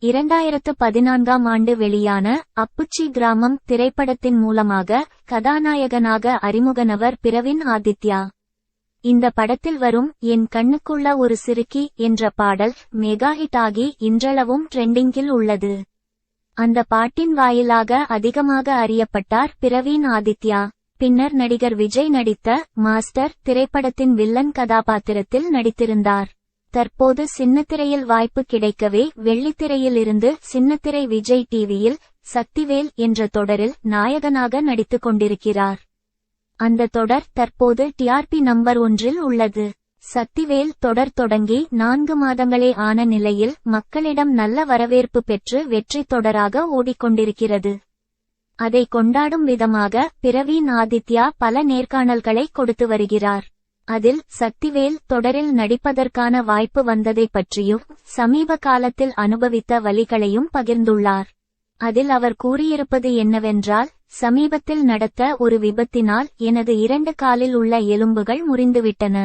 2014ஆம் ஆண்டு வெளியான அப்புச்சி கிராமம் திரைப்படத்தின் மூலமாக கதாநாயகனாக அறிமுகனவர் பிரவீன் ஆதித்யா. இந்த படத்தில் வரும் என் கண்ணுக்குள்ள ஒரு சிறுக்கி என்ற பாடல் மெகா ஹிட் ஆகி இன்றளவும் ட்ரெண்டிங்கில் உள்ளது. அந்த பாட்டின் வாயிலாக அதிகமாக அறியப்பட்டார் பிரவீன் ஆதித்யா. பின்னர் நடிகர் விஜய் நடித்த மாஸ்டர் திரைப்படத்தின் வில்லன் கதாபாத்திரத்தில் நடித்திருந்தார். தற்போது சின்னத்திரையில் வாய்ப்பு கிடைக்கவே வெள்ளித்திரையில் இருந்து சின்னத்திரை விஜய் டிவியில் சக்திவேல் என்ற தொடரில் நாயகனாக நடித்துக் கொண்டிருக்கிறார். அந்த தொடர் தற்போது டிஆர்பி நம்பர் 1இல் உள்ளது. சக்திவேல் தொடர் தொடங்கி 4 மாதங்களே ஆன நிலையில் மக்களிடம் நல்ல வரவேற்பு பெற்று வெற்றி தொடராக ஓடிக்கொண்டிருக்கிறது. அதை கொண்டாடும் விதமாக பிரவீன் ஆதித்யா பல நேர்காணல்களை கொடுத்து வருகிறார். அதில் சக்திவேல் தொடரில் நடிப்பதற்கான வாய்ப்பு வந்ததை பற்றியும் சமீப காலத்தில் அனுபவித்த வலிகளையும் பகிர்ந்துள்ளார். அதில் அவர் கூறியிருப்பது என்னவென்றால், சமீபத்தில் நடத்த ஒரு விபத்தினால் எனது 2 காலில் உள்ள எலும்புகள் முறிந்துவிட்டன.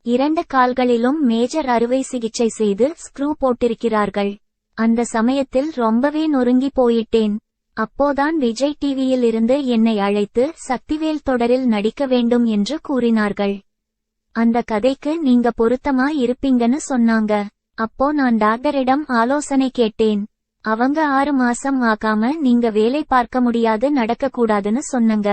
2 கால்களிலும் மேஜர் அறுவை சிகிச்சை செய்து ஸ்க்ரூ போட்டிருக்கிறார்கள். அந்த சமயத்தில் ரொம்பவே நொறுங்கி போயிட்டேன். அப்போதான் விஜய் டிவியில் இருந்து என்னை அழைத்து சக்திவேல் தொடரில் நடிக்க வேண்டும் என்று கூறினார்கள். அந்த கதைக்கு நீங்க பொருத்தமா இருப்பீங்கன்னு சொன்னாங்க. அப்போ நான் டாக்டரிடம் ஆலோசனை கேட்டேன். அவங்க 6 மாசம் ஆகாம நீங்க வேலை பார்க்க முடியாது, நடக்கக்கூடாதுன்னு சொன்னங்க.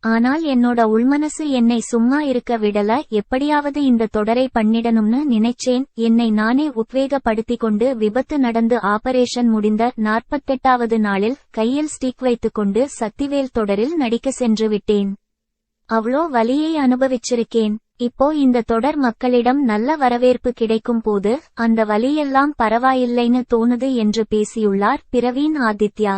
ஆனால் என்னோட உள்மனசு என்னை சும்மா இருக்க விடல. எப்படியாவது இந்த தொடரை பண்ணிடணும்னு நினைச்சேன். என்னை நானே உத்வேகப்படுத்திக் கொண்டு விபத்து நடந்து ஆபரேஷன் முடிந்த 48வது நாளில் கையில் ஸ்டிக் வைத்துக்கொண்டு சக்திவேல் தொடரில் நடிக்க சென்று விட்டேன். அவ்ளோ வலியை அனுபவிச்சிருக்கேன். இப்போ இந்த தொடர் மக்களிடம் நல்ல வரவேற்பு கிடைக்கும் போது அந்த வலியெல்லாம் பரவாயில்லைன்னு தோணுது என்று பேசியுள்ளார் பிரவீன் ஆதித்யா.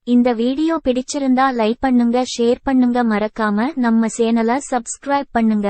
இந்த வீடியோ பிடிச்சிருந்தா லைக் பண்ணுங்க, ஷேர் பண்ணுங்க, மறக்காம நம்ம சேனலை சப்ஸ்கிரைப் பண்ணுங்க.